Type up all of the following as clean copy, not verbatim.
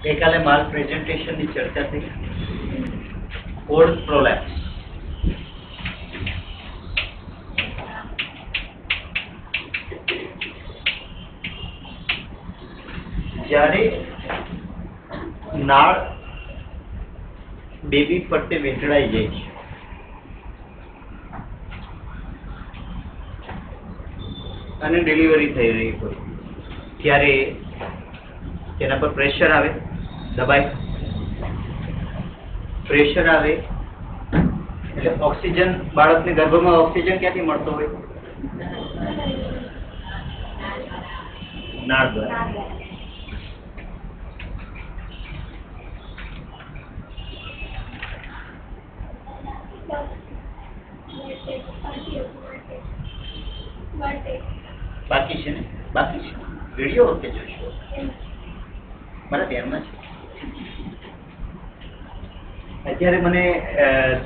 ગઈકાલે માલ પ્રેઝન્ટેશનની ચર્ચા થઈ. Code prolapse. જ્યારે નાળ બેબી ફરતે વીંટળાઈ જાય છે અને ડિલિવરી થઈ રહી હોય ત્યારે તેના પર પ્રેશર આવે, દબાય. પ્રેશર આવે એટલે ઓક્સિજન, બાળકને ગર્ભમાં ઓક્સિજન ક્યાંથી મળતો હોય? નાળ દ્વારા. બાકી છે ને? બાકી છે. વિડીયો વખતે જોઈશું. મારા ધ્યાનમાં છે. અત્યારે મને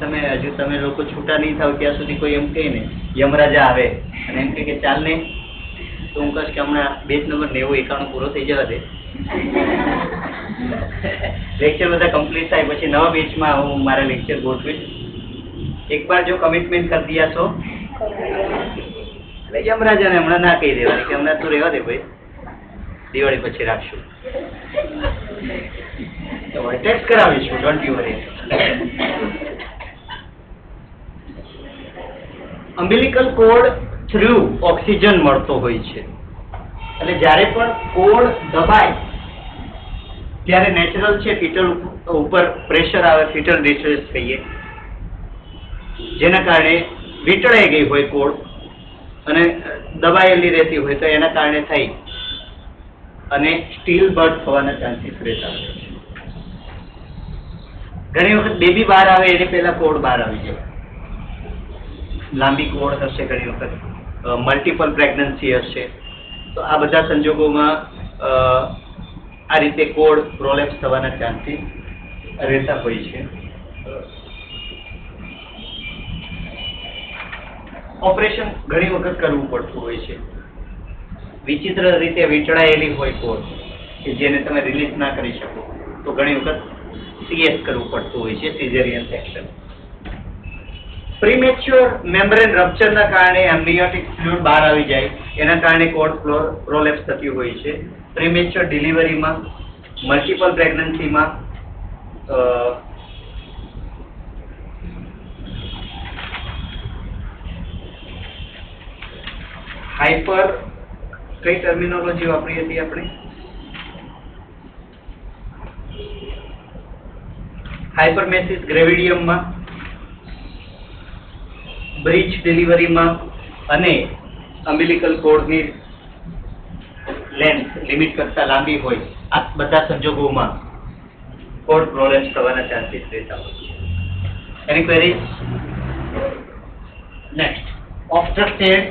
તમે લોકો છૂટા નહીં થાવ ત્યાં સુધી કોઈ એમ કહે ને યમરાજા આવે અને એમ કે ચાલ ને, તો હું કહીશ કે હમણાં બેચ નંબર 90, 91 પૂરો થઈ જવા દે. લેક્ચર બધા કમ્પ્લીટ થાય પછી નવા બેચમાં હું મારા લેક્ચર ગોઠવીશ. એકવાર જો કમિટમેન્ટ કરી દિયા છો એટલે યમરાજાને હમણાં ના કહી દેવાની કે હમણાં તું રહેવા દે ભાઈ, દિવાળી પછી રાખશું. ટેસ્ટ કરાવીશું, don't you worry. Umbilical cord through oxygen મળતો હોય છે એટલે જ્યારે પણ કોર્ડ દબાય ત્યારે નેચરલ છે ફીટલ ઉપર પ્રેશર આવે, ફીટલ ડિસ્ટ્રેસ કહીએ, જેના કારણે વીંટળાઈ ગઈ હોય કોર્ડ અને દબાયેલી રહેતી હોય તો એના કારણે થઈ અને સ્ટીલ બર્થ થવાના ચાન્સીસ રહેતા હોય છે. ઘણી વખત બેબી બહાર આવે એની પહેલા કોડ બહાર આવી જાય. લાંબી કોડ હશે, ઘણી વખત મલ્ટિપલ પ્રેગ્નન્સી હશે, તો આ બધા સંજોગોમાં આ રીતે કોડ પ્રોલેપ્સ થવાના ચાન્સીસ રહેતા હોય છે. ઓપરેશન ઘણી વખત કરવું પડતું હોય છે. વિચિત્ર રીતે વીંટળાયેલી હોય કોડ કે જેને તમે રિલીઝ ના કરી શકો તો ઘણી વખત CS કરવું પડતું હોય છે, સિઝેરિયન સેક્શન. પ્રીમેચ્યોર મેમ્બ્રેન રપ્ચરના કારણે એમ્નિયોટિક ફ્લુઇડ બહાર આવી જાય, એના કારણે કોડ પ્રોલેપ્સ થતી હોય છે. પ્રીમેચ્યોર ડિલિવરીમાં, મલ્ટિપલ પ્રેગ્નન્સીમાં, હાઇપર, કઈ ટર્મિનોલોજી વાપરી હતી આપણે? હાઇપરમેસિસ ગ્રેવિડિયમમાં, બ્રીચ ડિલિવરીમાં અને અમ્બિલિકલ કોર્ડની લેન્થ લિમિટ કરતા લાંબી હોય, આ બધા સંજોગોમાં કોર્ડ પ્રોલેપ્સ થવાના ચાન્સીસ રહેતા હોય છે. Any query? Next, obstructed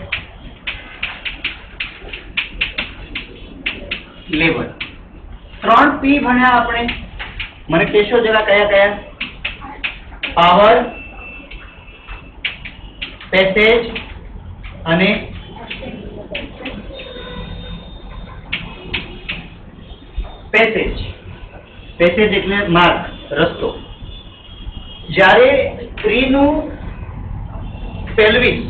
labour. 3 P ભણ્યા આપણે. મને કહેશો જરા કયા કયા? પાવર, પેસેજ અને પેસેજ. પેસેજ એટલે માર્ગ, રસ્તો. જ્યારે સ્ત્રીનું પેલ્વિસ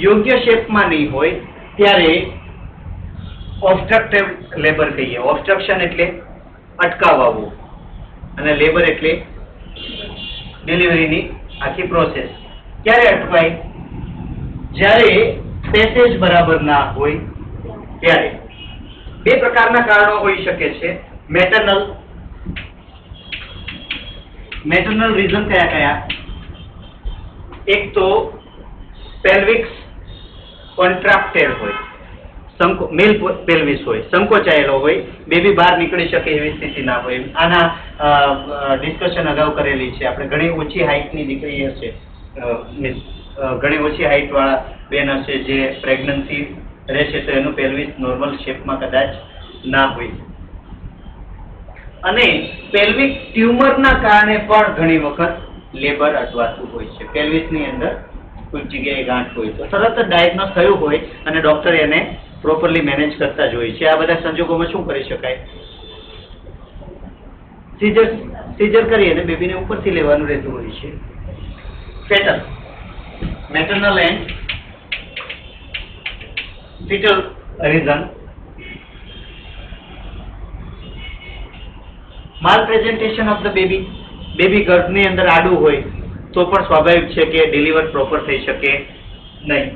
યોગ્ય શેપમાં નહીં હોય ત્યારે ઓબ્સ્ટ્રક્ટિવ લેબર કહીએ. ઓબ્સ્ટ્રક્શન એટલે અટકાવવું અને લેબર એટલે ડિલિવરીની આખી પ્રોસેસ. ક્યારે અટવાય? જ્યારે પેસેજ બરાબર ના હોય ત્યારે. 2 પ્રકારના કારણો હોઈ શકે છે. મેટરનલ રીઝન કયા કયા? એક તો પેલ્વિક્સ કોન્ટ્રાક્ટેડ હોય, મેલ પેલ્વિસ હોય, સંકોચાયેલો હોય, બેબી બહાર નીકળી શકે એવી સ્થિતિ ના હોય. આના ડિસ્કશન અગાઉ કરેલી છે આપણે. ઘણી ઓછી હાઇટની દીકરી હશે, ઘણી ઓછી હાઇટ વાળા બેન હશે જે પ્રેગ્નન્સી રહેશે તો એનું પેલ્વિસ નોર્મલ શેપમાં કદાચ ના હોય. અને પેલ્વિક ટ્યુમરના કારણે પણ ઘણી વખત લેબર અટવાતું હોય છે. પેલ્વિસની અંદર કોઈ જગ્યાએ ગાંઠ હોય તો તરત જ ડાયગ્નોસ થયું હોય અને ડોક્ટર એને પ્રોપરલી મેનેજ કરતા જ હોય છે. આ બધા સંજોગોમાં શું કરી શકાય? સીઝર કરી અને બેબીને ઉપરથી લેવાનું રહેતું હોય છે. Fetal, maternal and fetal reason. Malpresentation of the baby, baby ગર્ભની અંદર આડું હોય તો પણ સ્વાભાવિક છે કે ડિલિવર પ્રોપર થઈ શકે નહીં.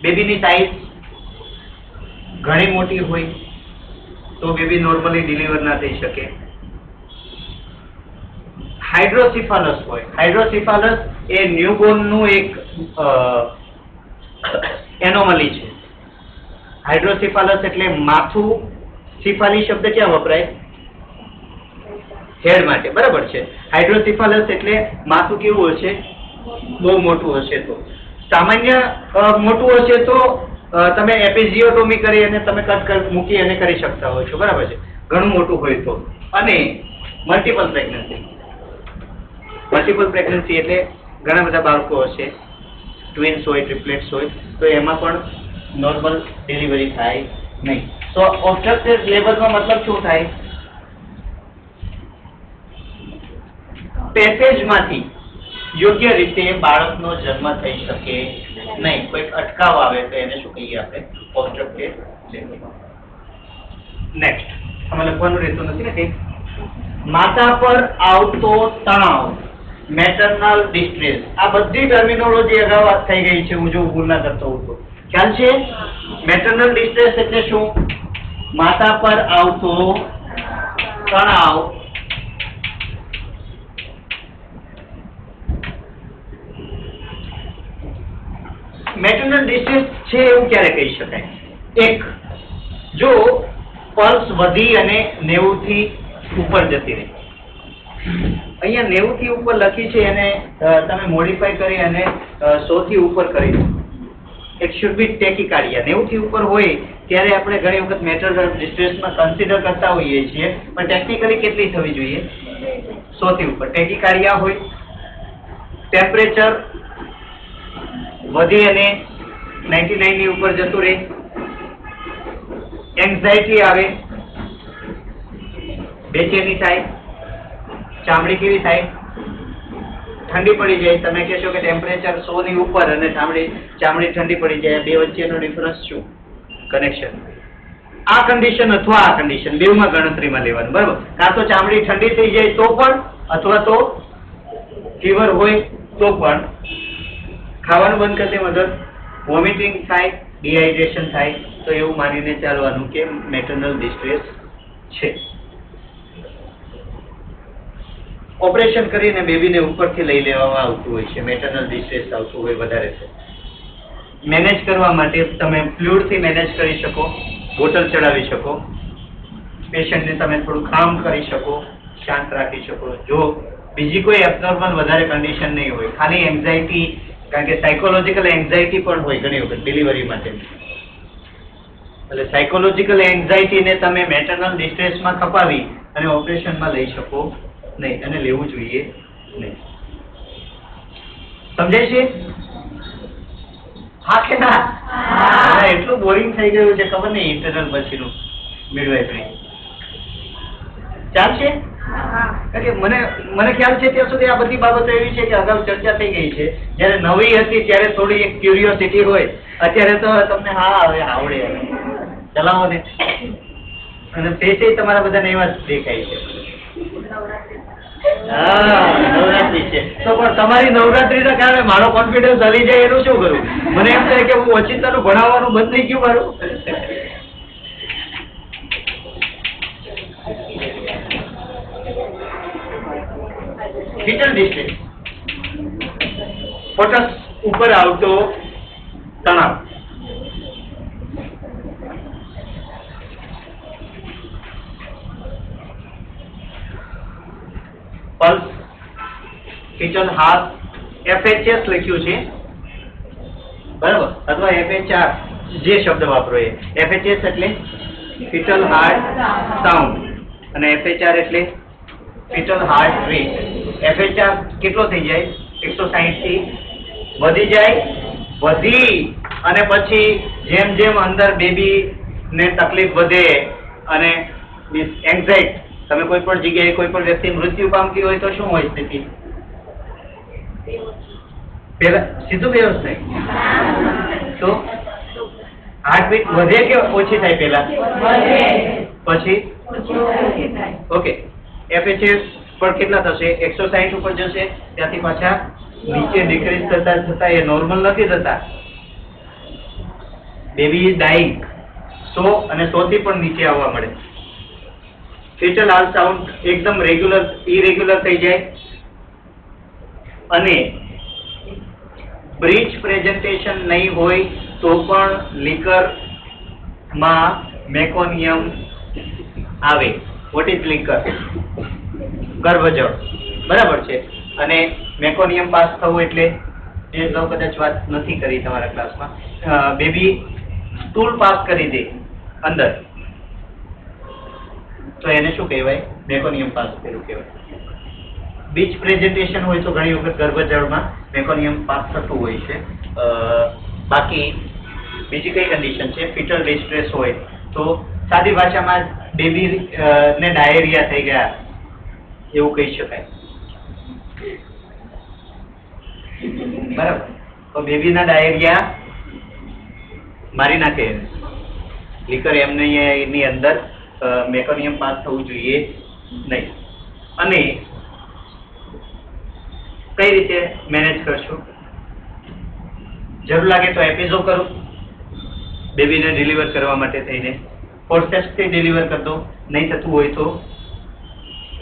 બેબીની સાઇઝ ઘણી મોટી હોય તો બેબી નોર્મલી ડિલિવર ના થઈ શકે. હાઇડ્રોસિફાલસ હોય, હાઇડ્રોસિફાલસ એ ન્યૂબોર્ન નું એક એનોમલી છે. હાઇડ્રોસિફાલસ એટલે માથું, સિફાલી શબ્દ ક્યાં વપરાય? હેડ માટે, બરાબર છે. હાઇડ્રોસિફાલસ એટલે માથું કેવું હશે? બહુ મોટું હશે. તો સામાન્ય મોટું હશે તો તમે એપિઝિયોટોમી કરી અને તમે કટ મૂકી અને કરી શકતા હો છો, બરાબર છે. ઘણું મોટું હોય તો. અને મલ્ટિપલ પ્રેગ્નન્સી, મલ્ટિપલ પ્રેગ્નન્સી એટલે ઘણા બધા બાળકો હશે, ટ્વિન્સ હોય, ટ્રિપ્લેટ્સ હોય, તો એમાં પણ નોર્મલ ડિલિવરી થાય નહીં. તો ઓબ્સ્ટ્રક્ટેડ લેબરનો મતલબ શું થાય? પેસેજમાંથી યોગ્ય રીતે બાળકનો જન્મ થઈ શકે નહીં, કોઈ અટકાવ આવે તો એને શું કહીએ આપણે? ઓબ્સ્ટ્રક્ટેડ લેબર. નેક્સ્ટ, આમાં લખવાનું રહેતું નથી ને કંઈ. માતા પર આવતો તણાવ, મેટરનલ ડિસ્ટ્રેસ. આ બધી ટર્મિનોલોજી અગાઉ થઈ ગઈ છે, હું જો ભૂલ ના કરતો હોઉં તો. ખ્યાલ છે? મેટરનલ ડિસ્ટ્રેસ એટલે શું? માતા પર આવતો તણાવ, મેટરનલ ડિસ્ટ્રેસ છે એવું ક્યારે કહી શકાય? એક, જો પલ્સ વધી અને 90 થી ઉપર જતી રહી. અહીંયા 90 થી ઉપર લખી છે અને તમે મોડિફાઈ કરી અને 100 થી ઉપર કરી દો. It should be ટેકિકાર્ડિયા. 90 થી ઉપર હોય ત્યારે આપણે ઘણી વખત મેટરનલ ડિસ્ટ્રેસમાં કન્સિડર કરતા હોઈએ છીએ, પણ ટેકનિકલી કેટલી થવી જોઈએ? 100 થી ઉપર. ટેકિકાર્ડિયા હોય, ટેમ્પરેચર વધી અને 99 ની ઉપર જતું રહે, એન્ઝાઇટી આવે, બેચેની થાય, ચામડી કેવી થાય? ઠંડી પડી જાય. તમે કહેશો કે ટેમ્પરેચર 100 ની ઉપર અને ચામડી ઠંડી પડી જાય, બે વચ્ચેનો ડિફરન્સ શું? કનેક્શન. આ કન્ડિશન અથવા આ કન્ડિશન બેવમાં ગણતરીમાં લેવાનું, બરાબર? કાં તો ચામડી ઠંડી થઈ જાય તો પણ, અથવા તો ફીવર હોય તો પણ, ખાવાનું બંધ કરતી મદદ, વોમિટિંગ થાય, ડિહાઇડ્રેશન થાય, તો એવું માનીને ચાલવાનું કે મેટરનલ ડિસ્ટ્રેસ છે. ઓપરેશન કરીને બેબીને ઉપરથી લઈ લેવામાં આવતું હોય છે, મેટરનલ ડિસ્ટ્રેસ આવતું હોય વધારે છે. મેનેજ કરવા માટે તમે ફ્લુઇડથી મેનેજ કરી શકો, બોટલ ચડાવી શકો, પેશન્ટને તમે થોડું કામ કરી શકો, શાંત રાખી શકો. જો બીજી કોઈ એબનોર્મલ વધારે કન્ડિશન નહીં હોય, ખાલી એન્ઝાઇટી, કારણ કે સાયકોલોજીકલ એન્ઝાઇટી પણ હોય ઘણી વખત ડિલિવરી માટે, એટલે સાયકોલોજીકલ એન્ઝાઇટીને તમે મેટરનલ ડિસ્ટ્રેસમાં ખપાવી અને ઓપરેશનમાં લઈ શકો નહીં, અને લેવું જોઈએ નહીં. સમજાય છે? હા કે ના? એટલું બોરિંગ થઈ ગયું છે ખબર નહીં ઇન્ટરનલ પછીનું મિડવાઇફરી. ચાલશે? મને ખ્યાલ છે ત્યાં સુધી આ બધી બાબતો એવી છે કે અગાઉ ચર્ચા થઈ ગઈ છે. જયારે નવી હતી ત્યારે થોડી એક ક્યુરિયોસિટી હોય, અત્યારે તો તમને હા હવે આવડે, ચલાવો ને. અને ફેસે તમારા બધાને એવા જ દેખાય છે. હા, નવરાત્રી છે તો પણ તમારી નવરાત્રીના કારણે મારો કોન્ફિડન્સ હલી જાય એનું શું કરું? મને એમ થાય કે હું ઓચિંતાનું ભણાવવાનું બંધ થઈ ગયું મારું. ફીટલ ડિસ્ટ્રેસ, ફોટસ ઉપર આવતો તણાવ. પલ્સ, ફીટલ હાર્ટ, FHS લખ્યું છે, બરાબર? અથવા FHR, જે શબ્દ વાપરો એ. FHS એટલે ફીટલ હાર્ટ સાઉન્ડ અને FHR એટલે ફીટલ હાર્ટ રેટ. FHR કેટલો થઈ જાય? 160 થી વધી જાય, વધી અને પછી જેમ જેમ અંદર બેબીને તકલીફ વધે અને એન્ઝાઇટી, તમે કોઈ પણ જગ્યાએ કોઈ પણ વ્યક્તિ મૃત્યુ પામતી હોય તો શું હોય સ્થિતિ? પેલા સીધું બેહોશ થાય તો હાર્ટબીટ વધે કે ઓછી થાય? પેલા પછી ઓકે, FHS પર કેટલા થશે? 160 ઉપર જશે, ત્યાંથી પાછા નીચે ડિક્રીઝ થતા થતા એ નોર્મલ નથી થતા. બેબી ડાઈંગ 100 અને 100 થી પણ નીચે આવવા મળે. ફીટલ અલ્ટ્રાસાઉન્ડ એકદમ રેગ્યુલર ઇરેગ્યુલર થઈ જાય અને બ્રીચ પ્રેઝન્ટેશન નહીં હોય તો પણ લીકરમાં મેકોનિયમ આવે. What is liquor? ગર્ભજળ, બરાબર છે. અને મેકોનિયમ પાસ થવું એટલે એ કદાચ વાત નથી કરી તમારા ક્લાસમાં. બેબી સ્ટૂલ પાસ કરી દે અંદર તો એને શું કહેવાય? મેકોનિયમ પાસ કર્યું કહેવાય. બીચ પ્રેઝન્ટેશન હોય તો ઘણી વખત ગર્ભજળમાં મેકોનિયમ પાસ થતું હોય છે. બાકી બીજી કઈ કન્ડિશન છે? ફીટલ ડિસ્ટ્રેસ હોય તો સાદી ભાષામાં બેબી ને ડાયેરિયા થઈ ગયા એવું કહી શકાય, બરાબર? તો બેબીના ડાયેરિયા મારી નાખે. લીકર એની અંદર મેકોનિયમ પાસ થવું જોઈએ નહીં. અને કઈ રીતે મેનેજ કરશું? જરૂર લાગે તો એપિઝો કરું બેબીને ડિલિવર કરવા માટે થઈને, ફોર્સેપ્સથી ડિલિવર કરી દો. નહીં થતું હોય તો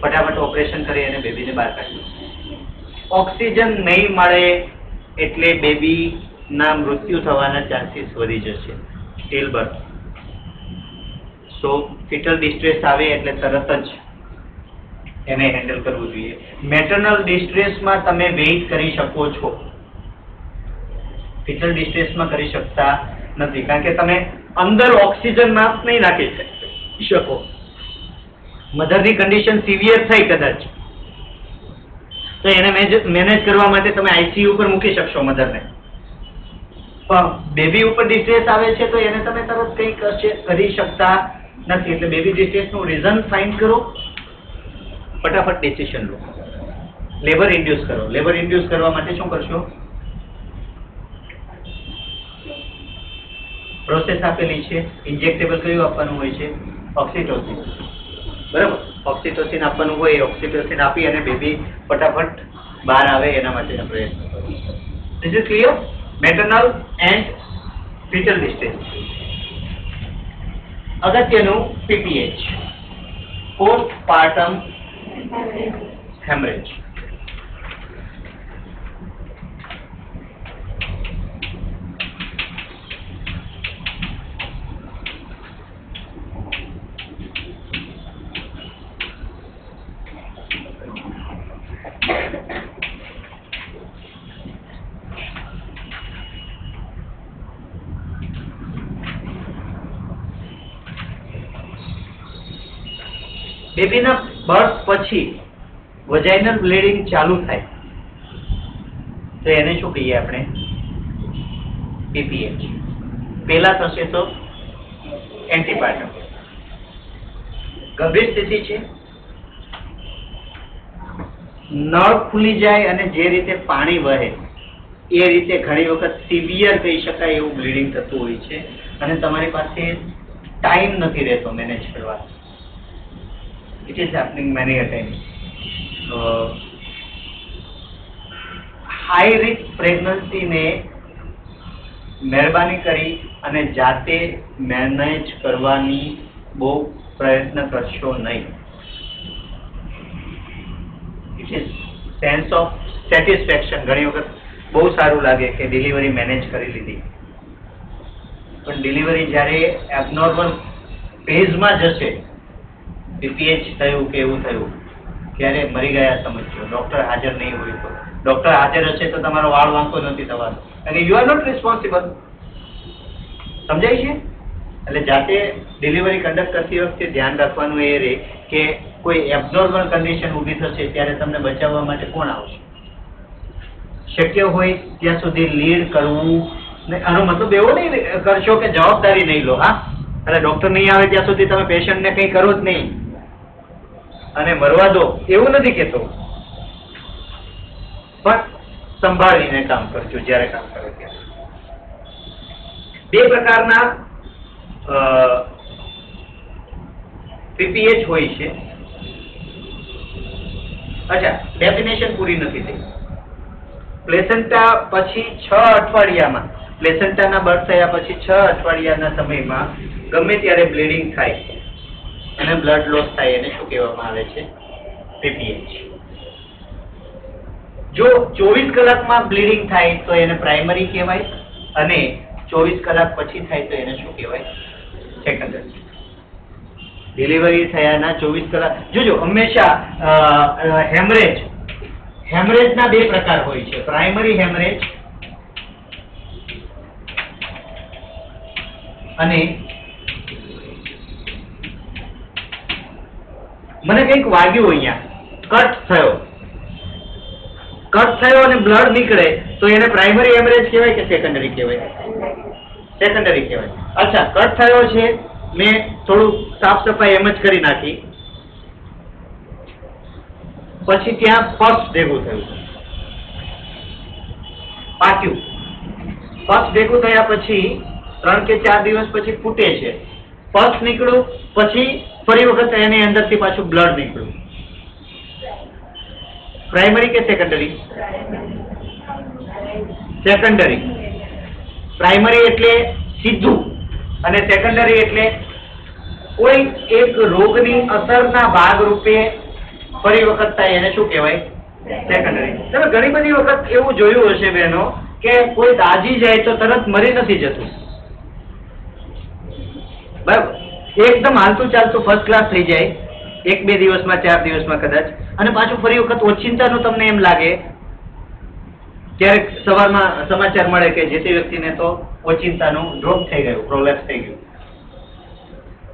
ફટાફટ ઓપરેશન કરી અને બેબીને બહાર કાઢી. ઓક્સિજન નહીં મળે એટલે બેબીના મૃત્યુ થવાના ચાન્સીસ વધી જશે. Stillbirth. So fetal distress આવે એટલે તરત જ એને હેન્ડલ કરવું જોઈએ. મેટર્નલ ડિસ્ટ્રેસમાં તમે વેઇટ કરી શકો છો, ફીટલ ડિસ્ટ્રેસમાં કરી શકતા નથી, કારણ કે તમે અંદર ઓક્સિજન માસ્ક નહીં નાખી શકો. મધરની કન્ડિશન સિવિયર થઈ કદાચ તો એને મેનેજ કરવા માટે તમે ICU ઉપર મૂકી શકશો મધરને. પણ બેબી ઉપર ડિસ્ટ્રેસ આવે છે તો એને તમે તરત કંઈ કરી શકતા નથી. એટલે બેબી ડિસ્ટ્રેસનું રીઝન ફાઇન્ડ કરો, ફટાફટ ડિસિઝન લો. લેબર ઇન્ડ્યુસ કરો. લેબર ઇન્ડ્યુસ કરવા માટે શું કરશો? પ્રોસેસ આપેલી છે. ઇન્જેક્ટેબલ કયું આપવાનું હોય છે? ઓક્સિટોસિન, બરાબર? ઓક્સિટોસિન આપવાનું હોય. ઓક્સિટોસિન આપી અને બેબી ફટાફટ બહાર આવે એના માટેનો પ્રયત્ન કરો. This is clear? Maternal and fetal distress. અગત્યનું PPH, પોસ્ટપાર્ટમ હેમરેજ. બેબીના બર્થ પછી વજાઇનલ બ્લીડિંગ ચાલુ થાય તો એને શું કહીએ આપણે? PPH. પેલા થશે તો એન્ટીપાર્ટમ. ગંભીર સ્થિતિ છે. નળ ખુલી જાય અને જે રીતે પાણી વહે એ રીતે ઘણી વખત સિવિયર કહી શકાય એવું બ્લીડિંગ થતું હોય છે અને તમારી પાસે ટાઈમ નથી રહેતો મેનેજ કરવા. It is happening many a times. High risk pregnancy ને મહેરબાની કરી અને જાતે મેનેજ કરવાની બહુ પ્રયત્ન કરશો નહીં. It is sense of satisfaction. ઘણી વખત બહુ સારું લાગે કે ડિલિવરી મેનેજ કરી લીધી, પણ ડિલિવરી જ્યારે એબનોર્મલ ફેઝમાં જશે, PPH થયું કે એવું થયું, ત્યારે મરી ગયા સમજજો. ડોક્ટર હાજર નહીં હોય તો. ડોક્ટર હાજર હશે તો તમારો વાળ વાંકો નથી થવાનો, અને યુ આર નોટ રિસ્પોન્સિબલ. સમજાય છે? એટલે જાતે ડિલિવરી કન્ડક્ટ કરતી વખતે ધ્યાન રાખવાનું એ રહે કે કોઈ એબનોર્મલ કન્ડિશન ઊભી થશે ત્યારે તમને બચાવવા માટે કોણ આવશે. શક્ય હોય ત્યાં સુધી લીડ કરવું આનો મતલબ એવો નહીં કરશો કે જવાબદારી નહીં લો. હા, એટલે ડોક્ટર નહીં આવે ત્યાં સુધી તમે પેશન્ટને કંઈ કરો જ નહીં અને મરવા દો એવું નથી કહેતો, પણ સંભાળીને કામ કરજો જ્યારે કામ કરો ત્યારે. બે પ્રકારના પીપીએચ હોય છે. અચ્છા, ડેફિનેશન પૂરી નથી થઈ. પ્લેસેન્ટા પછી 6 અઠવાડિયામાં, પ્લેસેન્ટાના બર્થ થયા પછી 6 અઠવાડિયાના સમયમાં ગમે ત્યારે બ્લીડિંગ થાય અને બ્લડ લોસ થાય એને શું કહેવામાં આવે છે? પીપીએચ. જો 24 કલાકમાં બ્લીડિંગ થાય તો એને પ્રાઇમરી કહેવાય અને 24 કલાક પછી થાય તો એને શું કહેવાય? સેકન્ડરી. ડિલિવરી થયાના 24 કલાક જોજો હંમેશા હેમરેજના બે પ્રકાર હોય છે, પ્રાઇમરી હેમરેજ અને મને કંઈક વાગ્યું અહીંયા, કટ થયો અને બ્લડ નીકળે તો એને પ્રાઇમરી હેમરેજ કહેવાય કે સેકન્ડરી કહેવાય? સેકન્ડરી કહેવાય. અચ્છા, કટ થયો છે, મેં થોડું સાફ સફાઈ એમ જ કરી નાખી, પછી ત્યાં પસ ભેગું થયું, પાક્યું. પસ ભેગું થયા પછી 3 કે 4 દિવસ પછી ફૂટે છે, પસ નીકળ્યું, પછી ફરી વખત એની અંદરથી પાછું બ્લડ નીકળ્યું. પ્રાઇમરી કે સેકન્ડરી? સેકન્ડરી. પ્રાઇમરી એટલે સીધું અને સેકન્ડરી એટલે કોઈ એક રોગની અસરના ભાગરૂપે ફરી વખત થાય એને શું કહેવાય? સેકન્ડરી. તમે ઘણી બધી વખત એવું જોયું હશે બહેનો કે કોઈ દાજી જાય તો તરત મરી નથી જતું, બરાબર? એકદમ હાલતું ચાલતું ફર્સ્ટ ક્લાસ થઈ જાય 1-2 દિવસમાં, 4 દિવસમાં કદાચ, અને પાછું ફરી વખત ઓચિંતાનું તમને એમ લાગે, ક્યારેક સવારમાં સમાચાર મળે કે જે તે વ્યક્તિને તો ઓચિંતાનું ડ્રોપ થઈ ગયું, પ્રોલેપ્સ થઈ ગયું.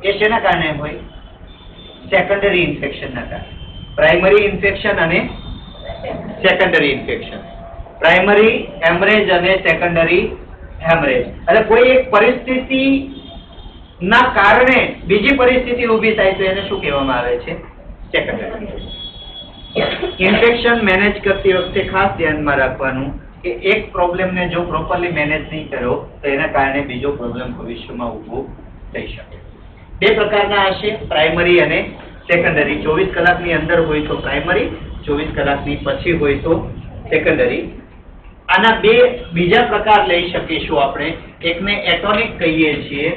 એ શેના કારણે એમ હોય? સેકન્ડરી ઇન્ફેક્શનના કારણે. પ્રાઇમરી ઇન્ફેક્શન અને સેકન્ડરી ઇન્ફેક્શન. પ્રાઇમરી હેમરેજ અને સેકન્ડરી હેમરેજ. એટલે કોઈ એક પરિસ્થિતિ ના કારણે બીજી પરિસ્થિતિ ઊભી થાય તો એને શું કહેવામાં આવે છે? સેકન્ડરી. ઇન્ફેક્શન મેનેજ કરતી વખતે ખાસ ધ્યાનમાં રાખવાનું કે એક પ્રોબ્લેમને જો પ્રોપરલી મેનેજ નહીં કરો તો એના કારણે બીજો પ્રોબ્લેમ ભવિષ્યમાં ઊભો થઈ શકે. બે પ્રકારના હશે, પ્રાઇમરી અને સેકન્ડરી. 24 કલાકની અંદર હોય તો પ્રાઇમરી, 24 કલાકની પછી હોય તો સેકન્ડરી. આના બે બીજા પ્રકાર લઈ શકીશું આપણે. એકને એટોનિક કહીએ છીએ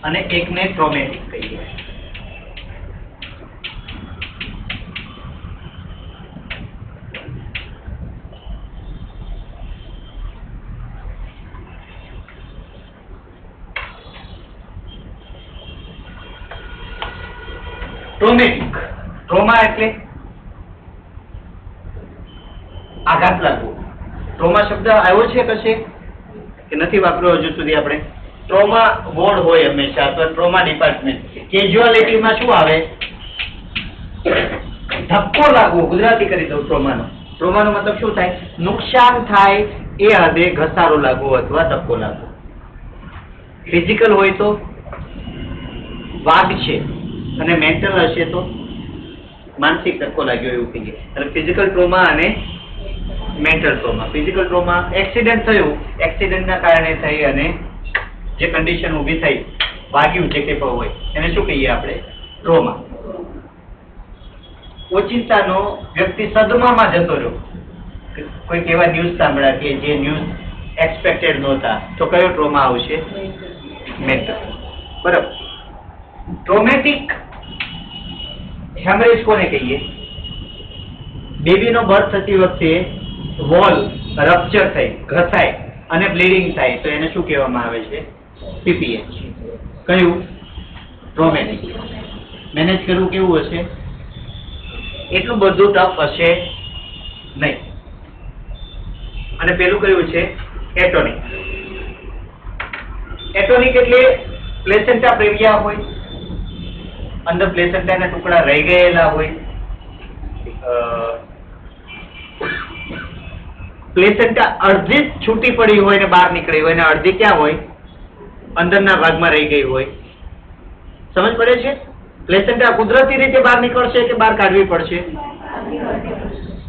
અને એકને ટ્રોમેટિક કહીએ છીએ. ટ્રોમેટિક, ટ્રોમા એટલે આઘાત લાગવો. ટ્રોમા શબ્દ આવ્યો છે કશે કે નથી વાપર્યો હજુ સુધી આપણે? ટ્રોમા વોર્ડ હોય હંમેશા, અથવા ટ્રોમા ડિપાર્ટમેન્ટ. કેઝ્યુઆલિટીમાં શું આવે? ધક્કો લાગવો. ગુજરાતી કરી દઉં ટ્રોમાનો. ટ્રોમાનો મતલબ શું થાય? નુકસાન થાય એ હદે ઘસારો લાગવો અથવા ધક્કો લાગવો. ફિઝિકલ હોય તો વાગ છે અને મેન્ટલ હશે તો માનસિક ધક્કો લાગ્યો એવું કહીએ. એટલે ફિઝિકલ ટ્રોમા અને mental trauma. Physical trauma accident થયું, એક્સિડન્ટના કારણે થઈ અને જે કન્ડિશન ઊભી થઈ, વાગ્યું જે કંઈ પણ હોય એને શું કહીએ આપણે? ટ્રોમા. ઓચિંતાનો વ્યક્તિ સદમામાં જતો રહ્યો, કોઈક એવા ન્યૂઝ સાંભળ્યા કે જે ન્યૂઝ એક્સપેક્ટેડ નહોતા, તો કયો ટ્રોમા આવશે? મેન્ટલ. બરાબર. ટ્રોમેટિક હેમરેજ કોને કહીએ? બેબીનો બર્થ થતી વખતે વોલ રપ્ચર થઈ, ઘસાય અને બ્લીડિંગ થાય તો એને શું કહેવામાં આવે છે? પીપીએચ. કયું? ટ્રોમેટિક. મેનેજ કરવું કેવું હશે? એટલું બધું ટફ હશે નહીં. અને પેલું કયું છે? એટોનિક. એટોનિક એટલે પ્લેસેન્ટા પ્રેવિયા હોય, અંદર પ્લેસેન્ટાના ટુકડા રહી ગયેલા હોય, પ્લેસેન્ટા અડધી જ છૂટી પડી હોય ને બહાર નીકળી હોય ને અડધી ક્યાં હોય? અંદરના ભાગમાં રહી ગઈ હોય. સમજ પડે છે? પ્લેસેન્ટા કુદરતી રીતે બહાર નીકળશે કે બહાર કાઢવી પડશે?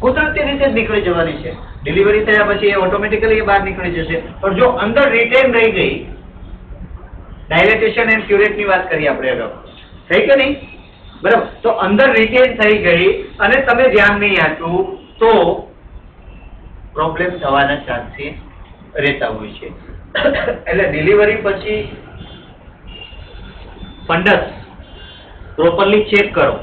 કુદરતી રીતે જ નીકળી જવાની છે. ડિલિવરી થયા પછી એ ઓટોમેટિકલી બહાર નીકળી જશે. પણ જો અંદર રિટેન રહી ગઈ, ડાયલેટેશન એન્ડ ક્યુરેટની વાત કરી આપણે અગાઉ, થઈ કે નહીં? બરાબર. તો અંદર રિટેન થઈ ગઈ અને તમે ધ્યાન નહીં આપ્યું તો પ્રોબ્લેમ થવાના ચાન્સીસ રહેતા હોય છે. એટલે ડિલિવરી પછી ફંડસ પ્રોપરલી ચેક કરો.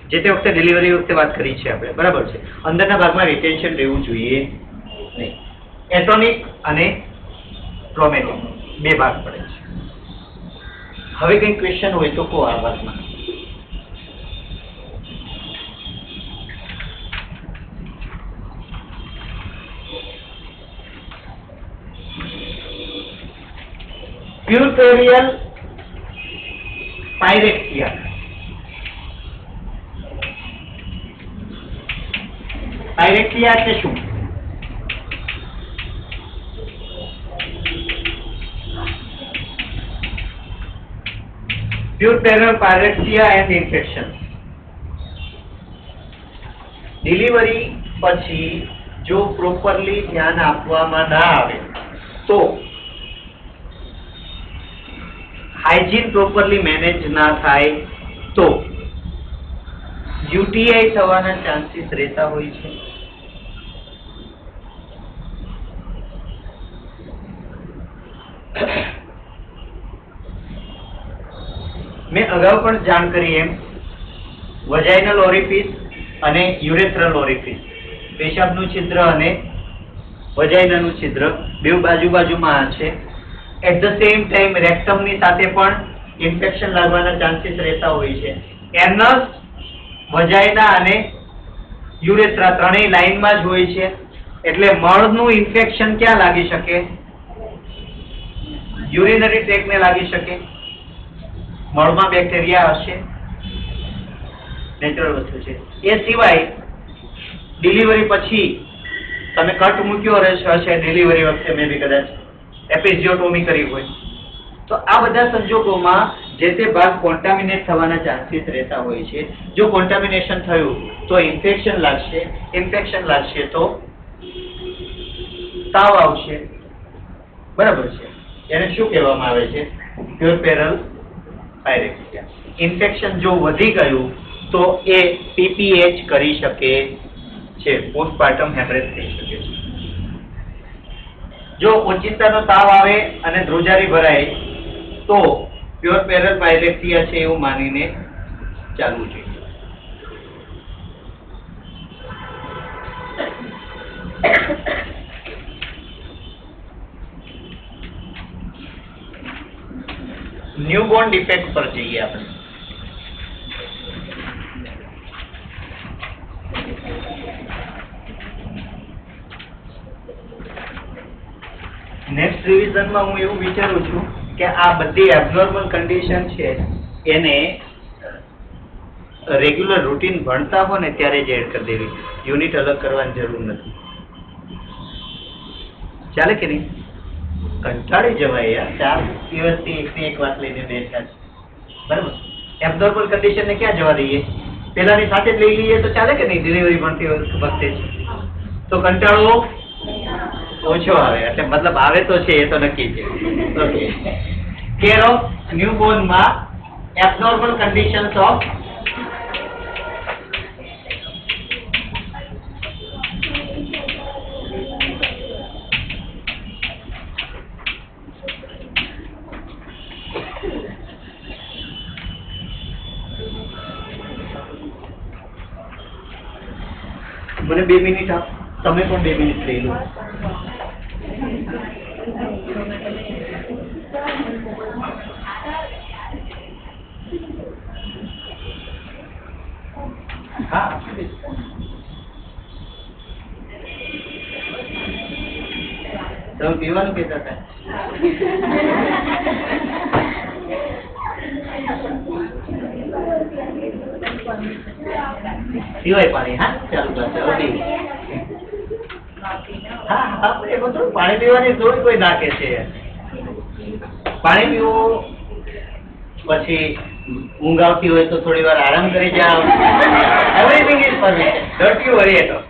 જે તે વખતે ડિલિવરી વખતે વાત કરી છે આપણે, બરાબર છે. અંદરના ભાગમાં રિટેન્શન રહેવું જોઈએ નહીં. એટોનિક અને પ્રોમેટિક બે ભાગ પડે છે. હવે કઈ ક્વેશ્ચન હોય તો કહો આ વાતમાં. પ્યુર્પેરિયલ પાયરેક્સિયા. પાયરેક્સિયા એટલે શું? puerperal pyrexia and infection. Delivery પછી જો પ્રોપરલી ધ્યાન આપવામાં ના આવે તો, હાઇજીન પ્રોપરલી મેનેજ ના થાય તો યુટીઆઈ થવાના ચાન્સીસ રહેતા હોય છે. મેં અગાઉ પણ જાણ કરી એમ વજાઇનલ ઓરિફિસ અને યુરેથ્રલ ઓરિફિસ, પેશાબનું છિદ્ર અને વજાઇનાનું છિદ્ર બેઉ બાજુમાં છે. એટ ધ સેમ ટાઈમ રેક્ટમની સાથે પણ ઇન્ફેક્શન લાગવાના ચાન્સીસ રહેતા હોય છે. એનસ, વજાઇના અને યુરેથ્રા ત્રણેય લાઇનમાં જ હોય છે. એટલે મળનું ઇન્ફેક્શન ક્યાં લાગી શકે? યુરિનરી ટ્રેકને લાગી શકે. મળમાં બેક્ટેરિયા હશે, નેચરલ વસ્તુ છે. એ સિવાય ડિલિવરી પછી તમે કટ મૂક્યો હશે, ડિલિવરી વખતે મે બી કદાચ એપિઝિયોટોમી કરી હોય, તો આ બધા સંજોગોમાં જે તે ભાગ કોન્ટામિનેટ થવાના ચાન્સીસ રહેતા હોય છે. જો કોન્ટામિનેશન થયું તો ઇન્ફેક્શન લાગશે, ઇન્ફેક્શન લાગશે તો તાવ આવશે, બરાબર છે. એને શું કહેવામાં આવે છે? પ્યુર્પેરલ પાયરેક્સિયા. ઇન્ફેક્શન જો વધી ગયું તો એ પીપીએચ કરી શકે છે, પોસ્ટપાર્ટમ હેમરેજ થઈ શકે છે. જો ઓચિંતાનો તાવ આવે અને ધ્રુજારી ભરાય તો પ્યુર્પેરલ પાયરેક્સિયા છે એવું માનીને ચાલવું જોઈએ. ન્યૂબોર્ન ડિફેક્ટ પર જઈએ આપણે. નેક્સ્ટ રિવિઝનમાં હું એવું વિચારું છું કે આ બધી એબનોર્મલ કન્ડિશન છે એને રેગ્યુલર રૂટીન ભણતા હો ને ત્યારે જ એડ કરી દેવી. યુનિટ અલગ કરવાની જરૂર નથી. ચાલે કે નહીં? કંટાળી જવાય યાર, 4 દિવસથી એકની એક વાત લઈને બેઠા છે, બરાબર. એબનોર્મલ કન્ડિશન ને ક્યાં જવા દઈએ? પેલાની સાથે જ લઈ લઈએ તો ચાલે કે નહીં? ડિલિવરી ભણતી વખતે તો કંટાળો ઓછો આવે, એટલે મતલબ આવે તો છે, એ તો નક્કી છે. ઓકે. કેર ઓફ ન્યૂબોર્ન માં એબનોર્મલ કન્ડિશન્સ ઓફ મને 2 મિનિટ આપ, તમે પણ 2 મિનિટ લઈ લો. હા, તમે પીવાનું કહેતા હતા. પીવાય પાણી. હા, ચાલુ કરશે. આપણે બધું પાણી પીવાની જોઈ કોઈ નાખે છે. પાણી પીવું, પછી ઊંઘ આવતી હોય તો થોડી વાર આરામ કરી જાઓ. Everything is permission. Don't you worry at all.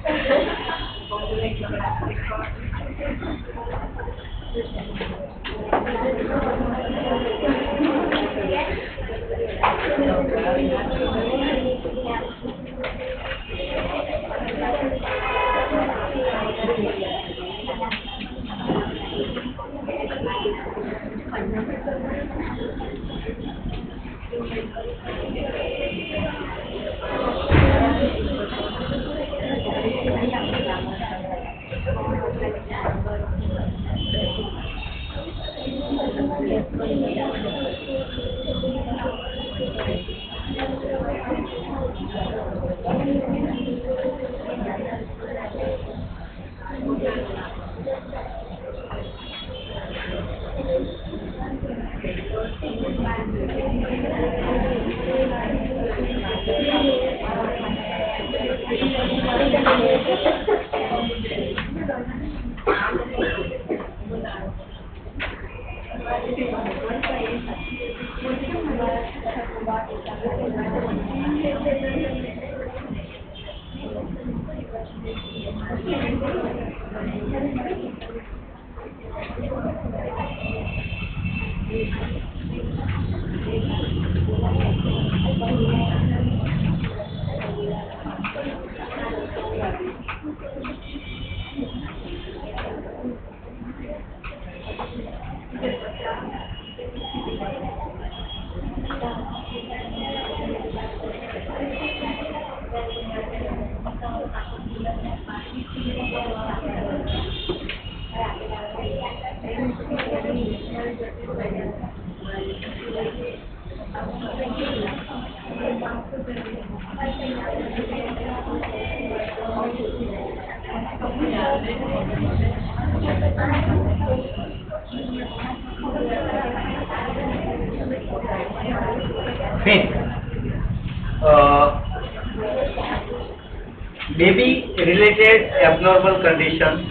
Baby related abnormal conditions,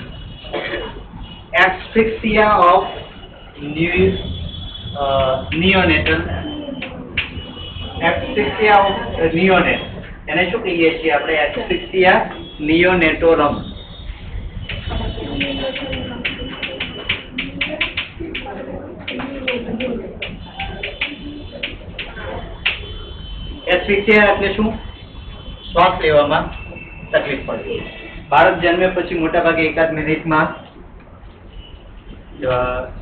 asphyxia of neonatal, asphyxia of neonate, એને શું કહીએ છીએ આપણે? asphyxia neonatorum. એસ્ફિક્સિયા એટલે શું? શ્વાસ લેવામાં તકલીફ પડે. બાળક જન્મે પછી મોટા ભાગે 1 મિનિટમાં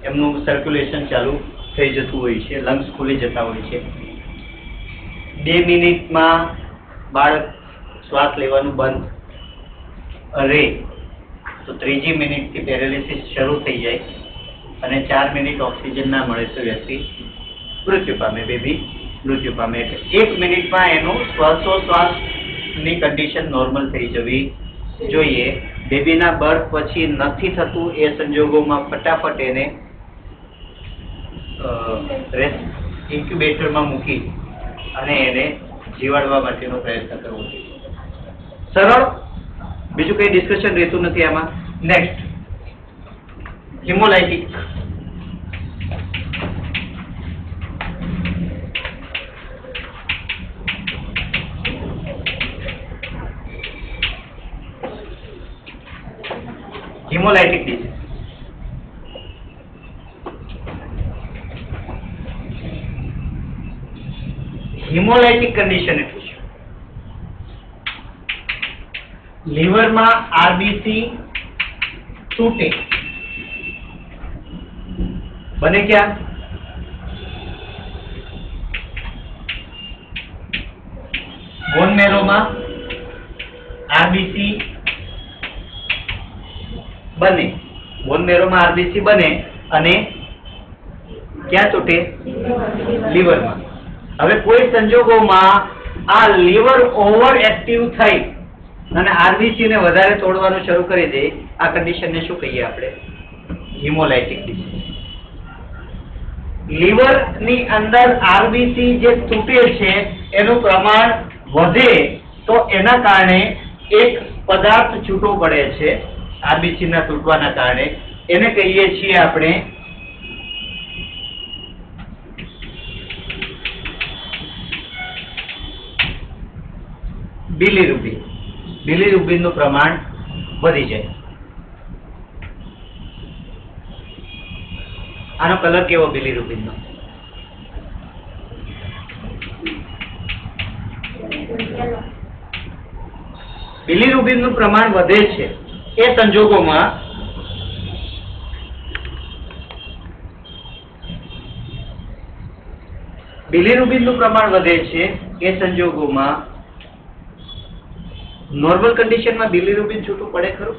એમનું સર્ક્યુલેશન ચાલુ થઈ જતું હોય છે, લંગ્સ ખુલી જતા હોય છે. 2 મિનિટમાં બાળક શ્વાસ લેવાનું બંધ રહે તો 3જી મિનિટથી પેરાલિસિસ શરૂ થઈ જાય અને 4 મિનિટ ઓક્સિજન ના મળે તો વ્યક્તિ મૃત્યુ પામે, બેબી મૃત્યુ પામે. એટલે 1 મિનિટમાં એનું શ્વાસોશ્વાસની કન્ડિશન નોર્મલ થઈ જવી જોઈએ. બેબીના બર્થ પછી નથી થતું એ સંજોગોમાં ફટાફટ એને ઇન્ક્યુબેટરમાં મૂકી અને એને જીવાડવા માટેનો પ્રયત્ન કરવો જોઈએ. સરળ, બીજું કઈ ડિસ્કશન રહેતું નથી આમાં. નેક્સ્ટ, હિમોલાઇટિક. હિમોલાઇટિક ડિસીઝ. હિમોલાઇટિક કન્ડિશન એટલે શું? લીવરમાં આરબીસી તૂટે. બને ક્યાં? બોન મેરોમાં આરબીસી બને. બોન મેરોમાં આરબીસી બને અને ક્યાં તૂટે? લીવરમાં. હવે કોઈ સંજોગોમાં આ લીવર ઓવર એક્ટિવ થઈ અને આરબીસી ને વધારે તોડવાનું શરૂ કરી દે, આ કન્ડિશનને શું કહીએ આપણે? હિમોલાઇટિક ડિસીઝ. લીવર ની અંદર આરબીસી જે તૂટે છે એનું પ્રમાણ વધે તો એના કારણે એક પદાર્થ છૂટો પડે છે આરબીસી ના તૂટવાના કારણે એને કહીએ છીએ આપણે બિલીરુબિન. બિલીરુબિન નું પ્રમાણ વધી જાય. આનો કલર કેવો બિલીરુબિન નો? બિલીરુબિન નું પ્રમાણ વધે છે એ સંજોગોમાં બિલીરુબિન નું પ્રમાણ વધે છે એ સંજોગોમાં નોર્મલ કન્ડિશનમાં બિલીરુબિન છૂટું પડે ખરું?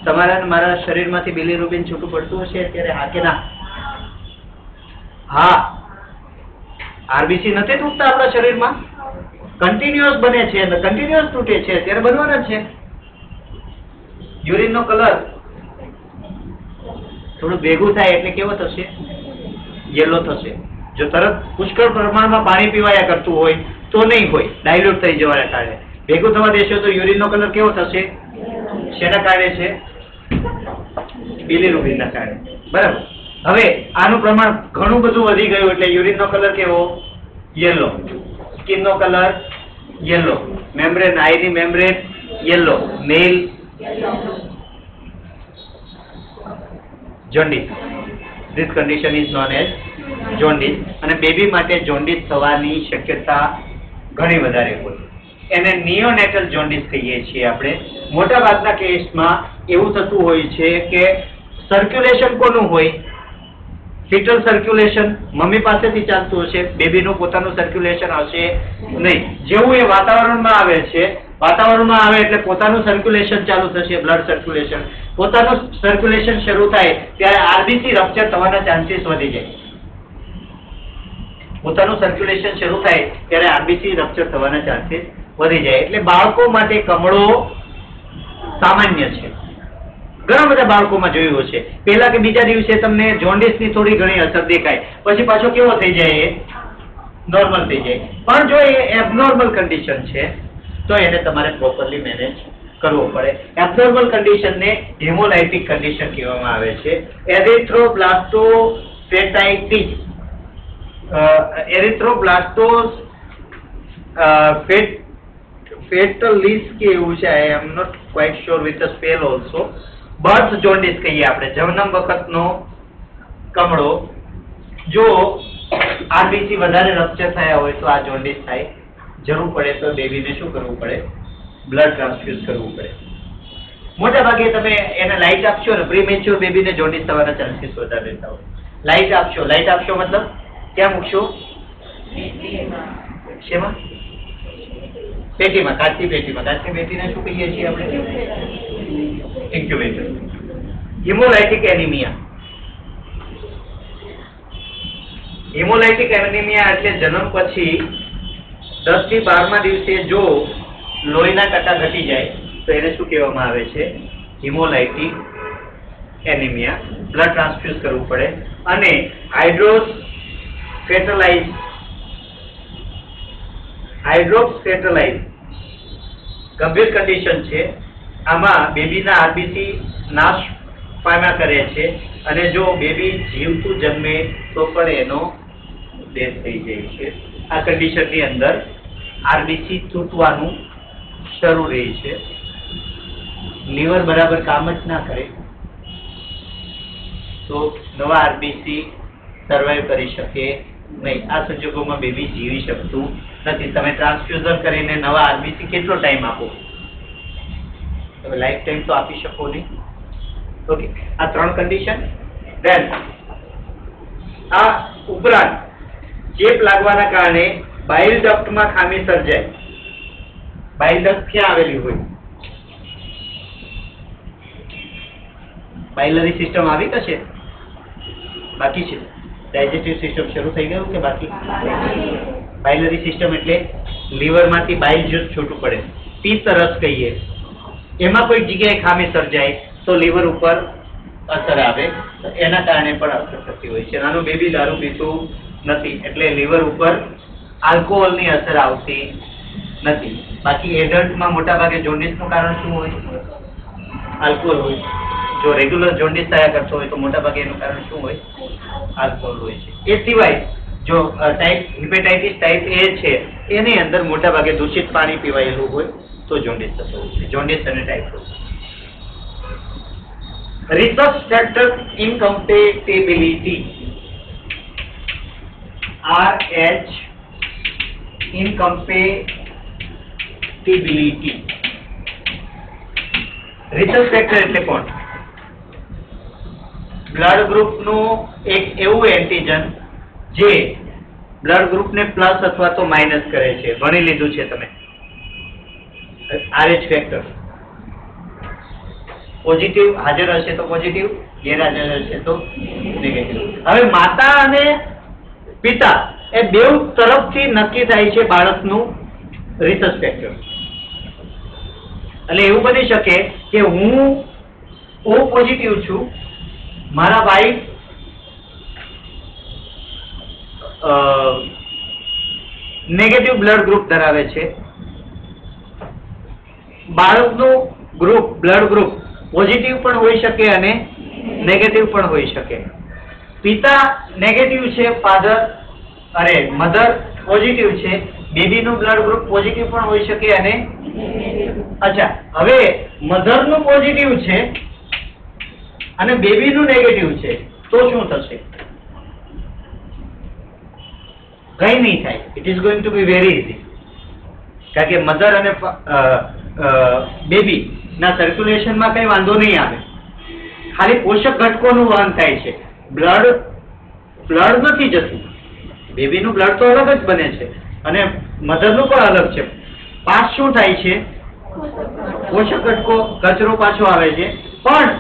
તમારા અને મારા શરીરમાંથી બિલીરુબિન છૂટું પડતું હશે અત્યારે? હા કે ના? હા. આરબીસી નથી તૂટતા આપણા શરીરમાં, કન્ટિન્યુઅસ બને છે, કન્ટિન્યુઅસ તૂટે છે, ત્યારે બનવાના છે. યુરિન નો કલર થોડું ભેગું થાય એટલે કેવો થશે? યેલો થશે. જો તરત પુષ્કળ પ્રમાણમાં પાણી પીવાયા કરતું હોય તો નહીં હોય, ડાયલ્યુટ થઈ જવાના કારણે. ભેગું થવા દેશો તો યુરિન નો કલર કેવો થશે? શેના કારણે છે? બિલીરુબિન ના કારણે. બરાબર. હવે આનું પ્રમાણ ઘણું બધું વધી ગયું એટલે યુરિન નો કલર કેવો? યેલો. સ્કિન નો કલર યેલો. મેમ્બ્રેન, આઈની membrane yellow. Nail jaundice. This condition is known as jaundice. અને બેબી માટે જોન્ડિસ થવાની શક્યતા ઘણી વધારે હોય. એને નિયોનેટલ જોન્ડિસ કહીએ છીએ આપણે. મોટા ભાગના કેસમાં એવું થતું હોય છે કે સર્ક્યુલેશન કોનું હોય? ફિટલ સર્ક્યુલેશન મમ્મી પાસેથી ચાલતું હશે, બેબીનું પોતાનું સર્ક્યુલેશન હશે નહીં. જેવું એ વાતાવરણમાં આવે છે, વાતાવરણમાં આવે એટલે પોતાનું સર્ક્યુલેશન ચાલુ થશે, બ્લડ સર્ક્યુલેશન. પોતાનું સર્ક્યુલેશન શરૂ થાય ત્યારે આરબીસી રપ્ચર થવાના ચાન્સીસ વધી જાય. પોતાનું સર્ક્યુલેશન શરૂ થાય ત્યારે આરબીસી રપ્ચર થવાના ચાન્સીસ વધી જાય. એટલે બાળકો માટે કમળો સામાન્ય છે. ઘણા બધા બાળકોમાં જોયું છે. પહેલા કે બીજા દિવસે તમને જોન્ડિસની થોડી ઘણી અસર દેખાય, પછી પાછો કેવો થઈ જાય? નોર્મલ થઈ જાય. પણ જો એ એબનોર્મલ કન્ડિશન છે તો એને તમારે પ્રોપરલી મેનેજ કરવો પડે. એબનોર્મલ કન્ડિશનને હેમોલાઇટિક કન્ડિશન કહેવામાં આવે છે. એરિથ્રોબ્લાસ્ટોફેટાઇટિસ, એરિથ્રોબ્લાસ્ટોસ ફેટલિસ કે એવું છે. I am not quite sure with the spell also. Birth jaundice કહીએ આપણે, જન્મ વખતનો કમળો. જો આરબીસી વધારે રપ્ચર થયા હોય તો આ જોન્ડિસ થાય. જરૂર પડે તો બેબીને શું કરવું પડે? બ્લડ ટ્રાન્સફ્યુઝ કરવું પડે. મોટા ભાગે તમે એને લાઇટ આપશો ને, પ્રીમેચ્યોર બેબીને જોન્ડિસ થવાના ચાન્સીસ વધારે રહેતા હોય. લાઇટ આપશો. લાઇટ આપશો મતલબ ક્યાં મૂકશો? શેમાં? પેટીમાં. કાચની પેટીમાં. કાચની પેટીને શું કહીએ છીએ આપણે? ઇન્ક્યુબેટર. હિમોલાઇટિક એનિમિયા. હિમોલાઇટિક એનિમિયા એટલે જન્મ પછી 10 થી 12મા દિવસે જો લોહીના ટકા ઘટી જાય તો એને શું કહેવામાં આવે છે? હિમોલાઇટિક એનિમિયા. બ્લડ ટ્રાન્સફ્યુઝ કરવું પડે. અને હાઇડ્રોક્સેફેલાઇઝ ગંભીર કન્ડિશન છે. આમાં બેબીના આરબીસી નાશ પામ્યા કરે છે અને જો બેબી જીવતું જન્મે તો પણ એનો ડેથ થઈ જાય છે. આ કન્ડિશનની અંદર આરબીસી તૂટવાનું શરૂ રહે છે. લીવર બરાબર કામ જ ના કરે તો નવા આરબીસી સર્વાઈવ કરી શકે નહીં. આ સંજોગોમાં બેબી જીવી શકતું નથી. તમે ટ્રાન્સફ્યુઝન કરીને નવા આરબીસી કેટલો ટાઈમ આપો? તમે લાઈફ ટાઈમ તો આપી શકો નહીં. ઓકે, આ 3 કન્ડિશન. ધેન આ ઉપરાંત ચેપ લાગવાના કારણે બાઇલ ડક્ટમાં ખામી સર્જાય. બાઇલ ડક્ટ ક્યાં આવેલી હોય? બાઇલરી સિસ્ટમ આવી કશે? બાકી છે. ડાયજેસ્ટિવ સિસ્ટમ શરૂ થઈ ગયું કે બાકી? બાઇલરી સિસ્ટમ એટલે લીવરમાંથી બાઇલ જ્યુસ છૂટું પડે, પિત્ત રસ કહીએ. એમાં કોઈ જગ્યાએ ખામી સર્જાય તો લીવર ઉપર અસર આવે, એના કારણે પણ અસર થતી હોય છે. નાનું બેબી દારૂ પીતું નથી એટલે લીવર ઉપર આલ્કોહોલની અસર આવતી નથી. બાકી એડલ્ટમાં મોટા ભાગે જોન્ડિસનું કારણ શું હોય? આલ્કોહોલ હોય. જો રેગ્યુલર જોન્ડિસ થયા કરતો હોય તો મોટા ભાગે એનું કારણ શું હોય? આલ્કોહોલ હોય છે. એ સિવાય જો હિપેટાઇટિસ ટાઈપ A છે એની અંદર મોટા ભાગે દૂષિત પાણી પીવાયેલું હોય તો જોન્ડિસ થતો હોય છે. જોન્ડિસ અને typhoid. Research factor incompatibility RH incompatibility. Research factor એટલે કોણ? બ્લડ ગ્રુપનું એક એવું એન્ટીજન જે બ્લડ ગ્રુપને પ્લસ અથવા તો માઇનસ કરે છે. ભણી લીધું છે તમે RH ફેક્ટર. પોઝિટિવ હાજર હશે તો પોઝિટિવ, ગેરહાજર હશે તો નેગેટિવ. હવે માતા અને પિતા એ બેઉ તરફથી નક્કી થાય છે બાળકનું રિસર્ચ ફેક્ટર. એટલે એવું બની શકે કે હું O પોઝિટિવ છું, મારા વાઈફ નેગેટિવ બ્લડ ગ્રુપ ધરાવે છે. બાળકનું ગ્રુપ બ્લડ ગ્રુપ પોઝિટિવ પણ હોઈ શકે અને નેગેટિવ પણ હોઈ શકે. પિતા નેગેટિવ છે, મધર પોઝિટિવ છે, બેબીનું બ્લડ ગ્રુપ પોઝિટિવ પણ હોઈ શકે અને અચ્છા હવે મધરનું પોઝિટિવ છે અને બેબીનું નેગેટિવ છે તો શું થશે? કઈ નહીં થાય. It is going to be very easy. કારણ કે મધર અને બેબી ના સર્ક્યુલેશનમાં કઈ વાંધો નહીં આવે. ખાલી પોષક ઘટકોનું વહન થાય છે. બ્લડ નથી જતું. બેબીનું બ્લડ તો અલગ જ બને છે અને મધરનું પણ અલગ છે. પાસ શું થાય છે? પોષક ઘટકો કચરો પાછો આવે છે. પણ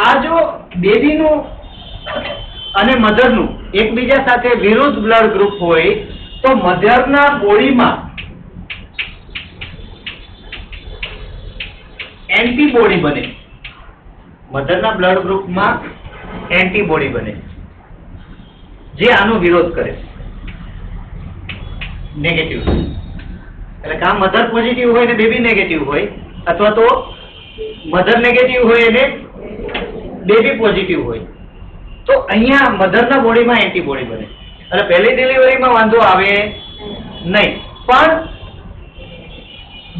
આ જો બેબીનું અને મધરનું એકબીજા સાથે વિરુદ્ધ બ્લડ ગ્રુપ હોય તો મધરના બોડીમાં એન્ટીબોડી બને. મધરના બ્લડ ગ્રુપમાં એન્ટીબોડી બને જે આનો વિરોધ કરે. નેગેટિવ. એટલે કાં મધર પોઝિટિવ હોય ને બેબી નેગેટિવ હોય, અથવા તો મધર નેગેટિવ હોય અને બેબી પોઝિટિવ હોય, તો અહીંયા મધરના બોડીમાં એન્ટીબોડી બને. એટલે પહેલી ડિલિવરીમાં વાંધો આવે નહીં. પણ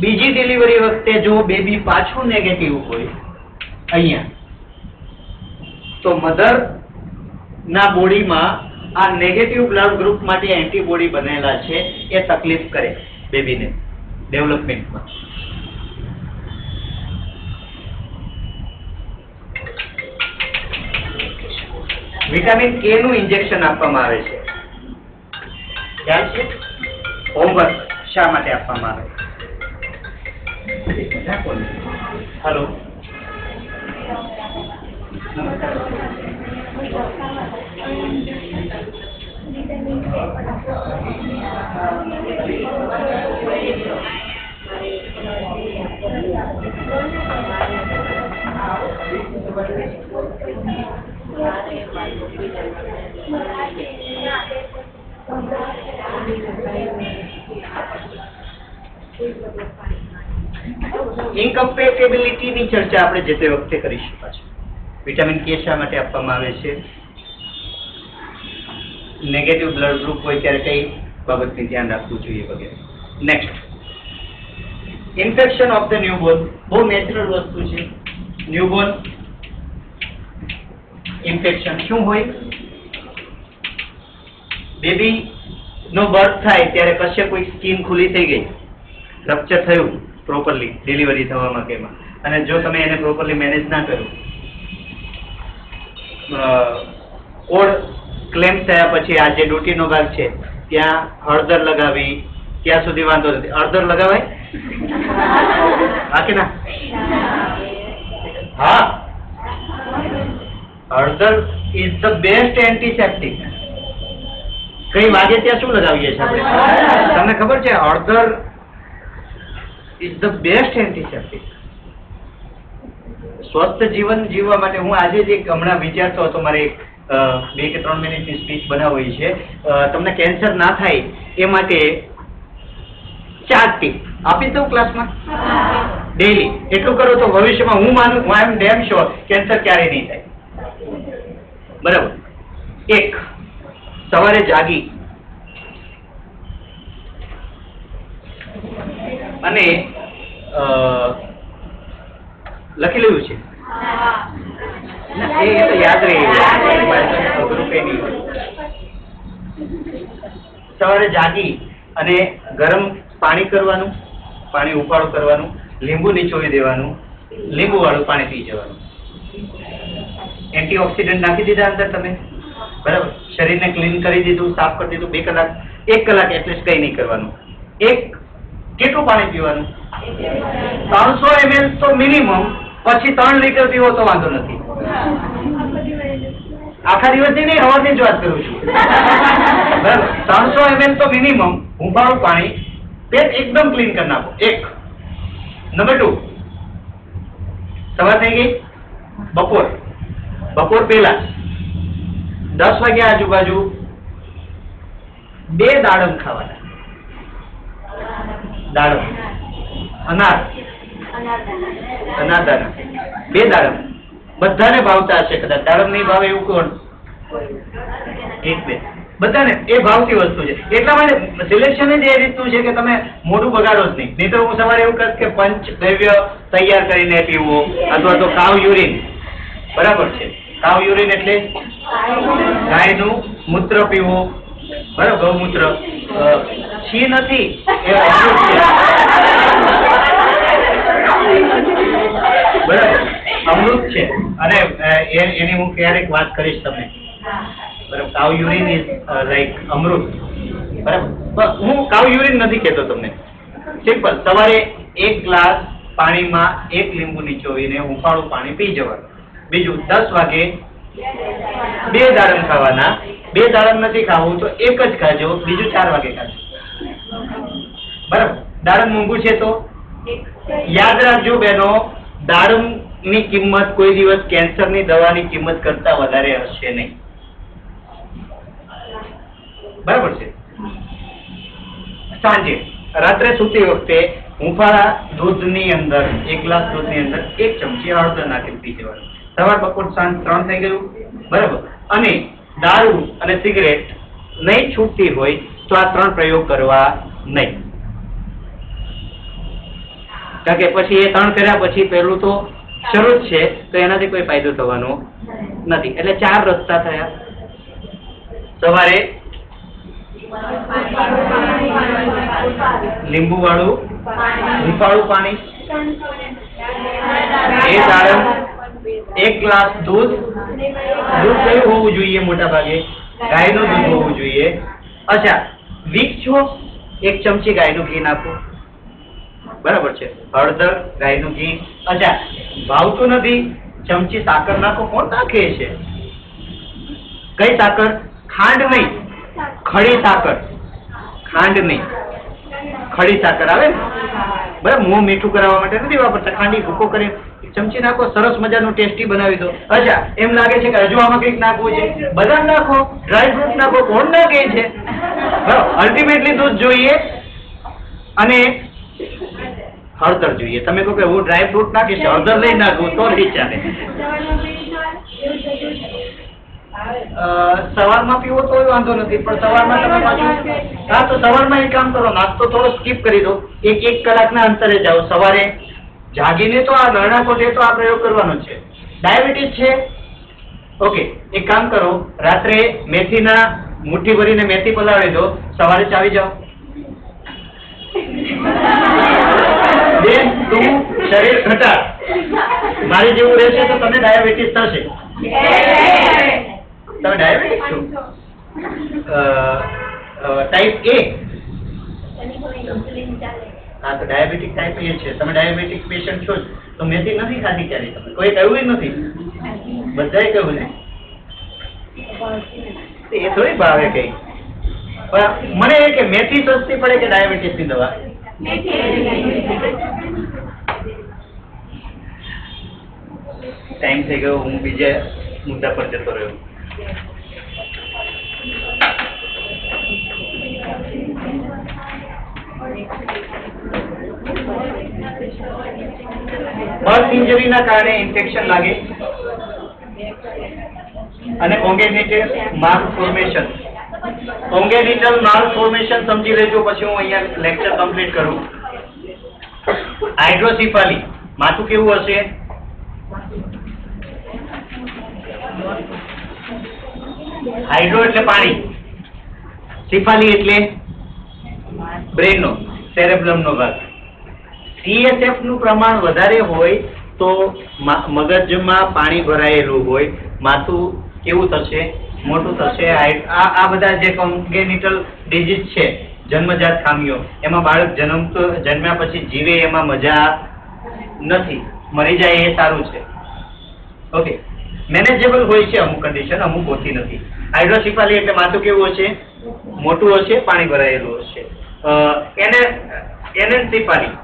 બીજી ડિલિવરી વખતે જો બેબી પાછું નેગેટિવ હોય અહીંયા, તો મધર ના બોડીમાં આ નેગેટિવ બ્લડ ગ્રુપ માટે એન્ટીબોડી બનેલા છે એ તકલીફ કરે બેબીને ડેવલપમેન્ટમાં. વિટામિન કે નું ઇન્જેક્શન આપવામાં આવે છે. ખ્યાલ છે? હોમવર્ક શા માટે આપવામાં આવે? હેલો, ઇનકમ્પેટિબિલિટી ની ચર્ચા આપણે જે તે વખતે કરીશું પાછું. વિટામિન કે શા માટે આપવામાં આવે છે? નેગેટિવ બ્લડ ગ્રુપ હોય ત્યારે કઈ બાબતની ધ્યાન રાખવું જોઈએ વગેરે. Next, infection of the newborn. બહુ નેચરલ વસ્તુ છે. ન્યૂબોર્ન ઇન્ફેક્શન શું હોય? બેબી નો બર્થ થાય ત્યારે કશે કોઈ સ્કીન ખુલ્લી થઈ ગઈ, રપ્ચર થયું પ્રોપરલી ડિલિવરી થવામાં કેમાં, અને જો તમે એને પ્રોપરલી મેનેજ ના કર્યું, કોડ ક્લેમ્પ થયા પછી આ જે ડ્યુટીનો ભાગ છે ત્યાં હળદર લગાવી, ત્યાં સુધી વાંધો નથી. હળદર લગાવાય? હા કે ના? હા, હળદર ઇઝ ધ બેસ્ટ એન્ટીસેપ્ટિક. કઈ વાગે ત્યાં શું લગાવીએ છીએ આપણે? તમને ખબર છે? હળદર ઇઝ ધ બેસ્ટ એન્ટીસેપ્ટિક. સ્વસ્થ જીવન જીવવા માટે હું આજે જ એક હમણાં વિચારતો હતો, મારે 2 કે 3 મિનિટની સ્પીચ બનાવવી છે. તમને કેન્સર ના થાય એ માટે 4 ટીપ આપી દઉં ક્લાસમાં. ડેઈલી એટલું કરો તો ભવિષ્યમાં હું માનું, હું આઈ એમ ડેમ શ્યોર કેન્સર ક્યારેય નહીં થાય. બરાબર. એક, સવારે જાગી અને લખી લેવું છે એ તો યાદ રહી. સવારે જાગી અને ગરમ પાણી કરવાનું, પાણી ઉકાળું કરવાનું, લીંબુ નીચોવી દેવાનું, લીંબુ વાળું પાણી પી જવાનું. એન્ટીઓક્સિડન્ટ નાખી દીધા અંદર તમે, બરાબર. શરીરને ક્લીન કરી દીધું, સાફ કરી દીધું. 2 કલાક 1 કલાક એટલીસ્ટ કઈ નહીં કરવાનું. કેટલું પાણી પીવાનું? 300 ml તો મિનિમમ. પછી 3 લીટર પીવો તો વાંધો નથી. આખા દિવસની નહીં, હવારની જ વાત કરું છું. બરાબર. 300 ml તો મિનિમમ હુંફાળું પાણી. પેટ એકદમ ક્લીન કરી નાખો. 1. નંબર 2, સવાર થઈ ગઈ, બપોર પહેલા 10 વાગ્યા આજુબાજુ 2 દાડમ ખાવાના. દાડમ, અનારદાના 2 દાડમ. બધાને ભાવતા હશે કદાચ. દાડમ નહીં ભાવે એવું કોણ? 1-2 બધાને એ ભાવતી વસ્તુ છે. એટલા માટે સિલેક્શન જ એ રીતનું છે કે તમે મોઢું બગાડો જ નહીં. નહીં તો હું સવારે એવું કહીશ કે પંચગવ્ય તૈયાર કરીને પીવો, અથવા તો કાવ યુરિન. બરાબર છે. કાવ યુરિન એટલે ગાયનું મૂત્ર પીવું. બરાબર. ગૌમૂત્ર છી નથી, એ અમૃત છે. બરાબર, અમૃત છે. અને એની હું ક્યારેક વાત કરીશ તમને. બરાબર. કાવ યુરિન ઇઝ લાઈક અમૃત. બરાબર. હું કાવ યુરિન નથી કહેતો તમને. સિમ્પલ, સવારે 1 ગ્લાસ પાણીમાં 1 લીંબુ નીચોવીને હુંફાળું પાણી પી જવાનું. બીજું, 10 વાગે 2 દાડમ ખાવાના. 2 દાડમ નથી ખાવું તો 1 જ ખાજો. બીજું 4 વાગે ખાજો. બરાબર. દાડમ મોંઘું છે તો યાદ રાખજો બહેનો, દાડમની કિંમત કોઈ દિવસ કેન્સરની દવાની કિંમત કરતા વધારે હશે નહીં. બરાબર છે. સાંજે રાત્રે સૂતી વખતે હુંફાળા દૂધની અંદર 1 ગ્લાસ દૂધની અંદર 1 ચમચી હળદર નાખીને પી જવાનું. સવાર, બપોર, સાંજ 3 થઈ ગયું. બરાબર. અને દારૂ અને સિગરેટ નહીં છૂટતી હોય તો આ 3 પ્રયોગ કરવા નહીં. કારણ કે પછી એ 3 કર્યા પછી પહેલું તો શરૂ જ છે, તો એનાથી કોઈ ફાયદો થવાનો નથી. એટલે 4 રસ્તા થયા. સવારે લીંબુ વાળું હુંફાળું પાણી, 2 દાડમ, 1 ગ્લાસ દૂધ. દૂધ કયું હોવું જોઈએ? મોટા ભાગે ગાયનું દૂધ હોવું જોઈએ. અચ્છા, વીક છો, 1 ચમચી ગાયનું ઘી નાખો. બરાબર છે. હળદર, ગાયનું ઘી. અચ્છા, ભાવતું નથી, ચમચી સાકર નાખો. કોણ નાખે છે? કઈ સાકર? ખાંડ નહીં, ખડી સાકર. ખાંડ નહીં, ખડી સાકર આવે ને. બરાબર. મોં મીઠું કરાવવા માટે નથી વાપરતા. ખાંડી ભૂકો કરી 1 ચમચી નાખો. સરસ મજાનું ટેસ્ટી બનાવી દો. અચ્છા, એમ લાગે છે કે હજુ આમાં કંઈક નાખવું છે? બદામ નાખો, ડ્રાય ફ્રૂટ નાખો. કોણ નાખે છે? બરાબર. અલ્ટિમેટલી દૂધ જોઈએ અને હળદર જોઈએ. તમે કહો કે હું ડ્રાય ફ્રૂટ નાખીશ, હળદર નહીં નાખું તો નહીં ચાલે. સવારમાં પીવો તો વાંધો નથી, પણ સવારમાં તમે પાછું, હા, તો સવારમાં એક કામ કરો, નાસ્તો થોડો સ્કીપ કરી દો. 1 કલાકના અંતરે જાઓ. સવારે જાગીને તો આ નરણાકોટે તો આ પ્રયોગ કરવાનો છે. ડાયાબિટીસ છે, ઓકે, એક કામ કરો, રાત્રે મેથીના મુઠ્ઠી ભરીને મેથી પલાળી દો. સવારે ચાવી જાઓ. બેન, તું શરીર ઘટાડ. મારી જેવું રહેશે તો તમને ડાયાબિટીસ થશે. તમે ડાયાબિટીસ છો? Type A? હા, તો ડાયાબિટીક ટાઈપ A છે. તમે ડાયાબિટીક પેશન્ટ છો તો મેથી નથી ખાધી ક્યારે? તમે કોઈ કહ્યું નથી? બધાએ કહ્યું ને. એ થોડી ભાવે કઈ. પણ મને એ કે મેથી સસ્તી પડે કે ડાયાબિટીસ ની દવા? ટાઈમ થઈ ગયો. હું બીજા મુદ્દા પર જતો રહ્યો. બર્થ ઇન્જરીના કારણે ઇન્ફેક્શન લાગે અને કોંગેનિટલ માલફોર્મેશન. કોંગેનિટલ માલફોર્મેશન સમજી લેજો, પછી હું અહીંયા લેક્ચર કમ્પ્લીટ કરું. હાઇડ્રોસિફાલી, માથું કેવું હશે? હાઇડ્રો એટલે પાણી, સિફાલી એટલે બ્રેન નો સેરેબ્રમ નો ભાગ. CSF નું પ્રમાણ વધારે હોય તો મગજમાં પાણી ભરાયેલું હોય, માથું કેવું થશે? મોટું થશે. આ બધા જે કોંગેનિટલ ડિઝીઝ છે, જન્મજાત ખામીઓ, એમાં બાળક જન્મ્યા પછી જીવે એમાં મજા નથી, મરી જાય એ સારું છે. ઓકે, મેનેજેબલ હોય છે અમુક કન્ડિશન, અમુક હોતી નથી. હાઇડ્રોસિફાલી એટલે માથું કેવું હશે? મોટું હશે, પાણી ભરાયેલું હશે. એનેન્સિફાલી,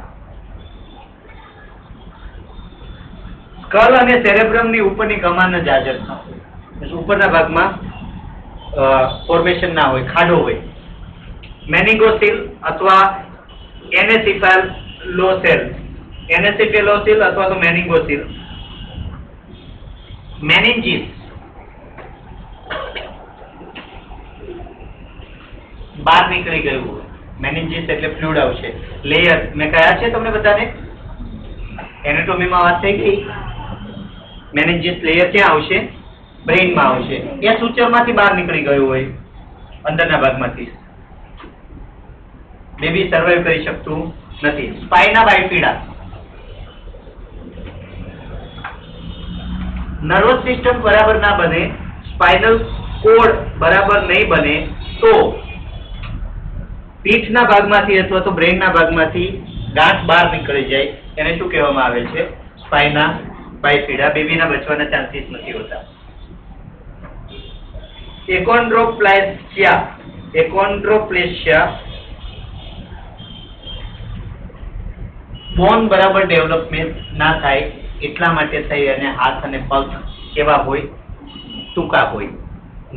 સ્કલ અને સેરેબ્રમની ઉપરની કમાન જ હાજર ના હોય, ઉપરના ભાગમાં ફોર્મેશન ના હોય, ખાડો હોય. મેનિંગોસિલ અથવા એનેન્સિફાલોસેલ, એનેન્સિફાલોસિલ અથવા તો મેનિંગોસિલ. મેનિન્જીસ, બહાર નીકળી ગયું હોય. મેનિન્જીસ એટલે ફ્લુઇડ આવશે. લેયર મેં કયા છે તમને બધાને? એનાટોમીમાં વાત થઈ ગઈ. મેનિન્જીસ લેયર ક્યાં આવશે? બ્રેઇનમાં આવશે. એ સૂચરમાંથી બહાર નીકળી ગયું હોય, અંદરના ભાગમાંથી. બેબી સર્વાઈવ કરી શકતું નથી. સ્પાઇના બાયફીડા, નર્વસ સિસ્ટમ બરાબર ના બને, સ્પાઇનલ કોડ બરાબર નહીં બને તો પીઠના ભાગમાંથી અથવા તો બ્રેઇનના ભાગમાંથી ગાંઠ બહાર નીકળી જાય, એને શું કહેવામાં આવે છે? સ્પાઇના બાયફીડા. બેબીના બચવાના ચાન્સીસ નથી હોતા. એકોન્ડ્રોપ્લેશિયા, બોન બરાબર ડેવલપમેન્ટ ના થાય એટલા માટે થઈ અને હાથ અને પગ કેવા હોય? ટૂંકા હોય.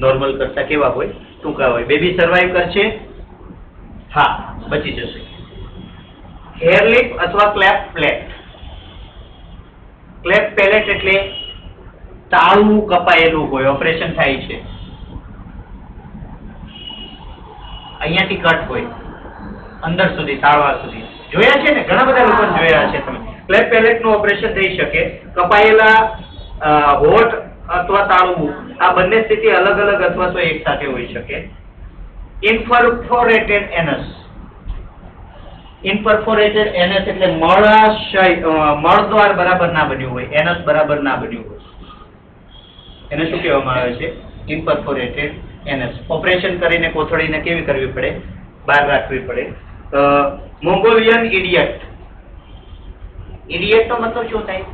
નોર્મલ કરતા કેવા હોય? ટૂંકા હોય. બેબી સર્વાઈવ કરશે? હા, બચી જશે. હેરલિપ અથવા ક્લેપ પ્લેટ. ક્લેપ પેલેટ એટલે તાળું કપાયેલું હોય, ઓપરેશન થાય છે, અહીંયાથી કટ હોય અંદર સુધી, તાળવા સુધી. જોયા છે ને, ઘણા બધા લોકો જોયા છે તમે. ક્લેપ પેલેટ નું ઓપરેશન થઈ શકે. કપાયેલા હોઠ અથવા તાળવું, આ બંને સ્થિતિ અલગ અલગ અથવા તો એક સાથે હોઈ શકે. ઇન્પરફોરેટેડ એનસ. ઇન્પરફોરેટેડ એનસ એટલે મળદ્વાર બરાબર ના બન્યું હોય, એનસ બરાબર ના બન્યું હોય, એને શું કહેવામાં આવે છે? ઇન્પરફોરેટેડ એનસ. ઓપરેશન કરીને કોથળીને કેવી કરવી પડે? બહાર રાખવી પડે. Mongolian idiot. ઇડિયટ નો મતલબ શું થાય?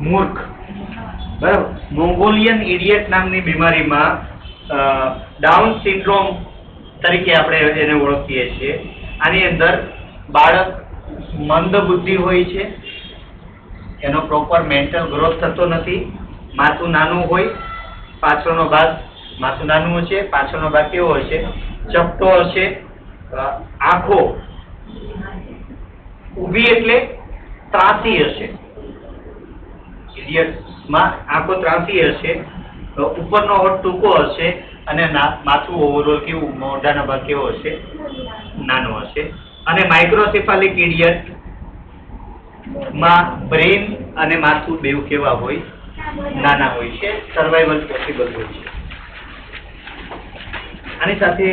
મૂર્ખ. બરાબર. મોંગોલિયન ઇડિયટ નામની બીમારીમાં ડાઉન સિન્ડ્રોમ તરીકે આપણે એને ઓળખીએ છીએ. આની અંદર બાળક મંદ બુદ્ધિ હોય છે, એનો પ્રોપર મેન્ટલ ગ્રોથ થતો નથી, માથું નાનું હોય, પાછળનો ભાગ માથું નાનું હશે, પાછળનો ભાગ કેવો હશે? ચપટો હશે. આંખો ઊભી એટલે ત્રાસી હશે. ઇડિયટમાં આંખો ત્રાસી હશે, ઉપરનો હોઠ ટૂંકો હશે અને માથું ઓવરઓલ કેવું? મોઢાનો ભાગ કેવો હશે? નાનો હશે. અને માઇક્રોસેફાલિક ઇડિયટ માં બ્રેઇન અને માથું બેઉ કેવા હોય? નાના હોય છે. સર્વાઈવલ પોસિબલ હોય છે. આની સાથે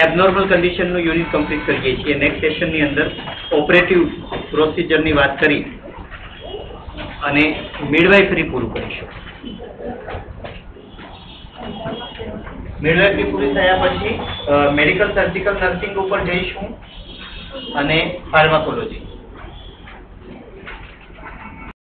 એબનોર્મલ કન્ડિશનનું યુનિટ કમ્પ્લીટ કરીએ છીએ. નેક્સ્ટ સેશનની અંદર ઓપરેટિવ પ્રોસિજરની વાત કરી અને મિડવાઇફરી પૂરું કરીશું. મિડવાઇફરી પૂરી થયા પછી મેડિકલ સર્જિકલ નર્સિંગ ઉપર જઈશું અને ફાર્માકોલોજી.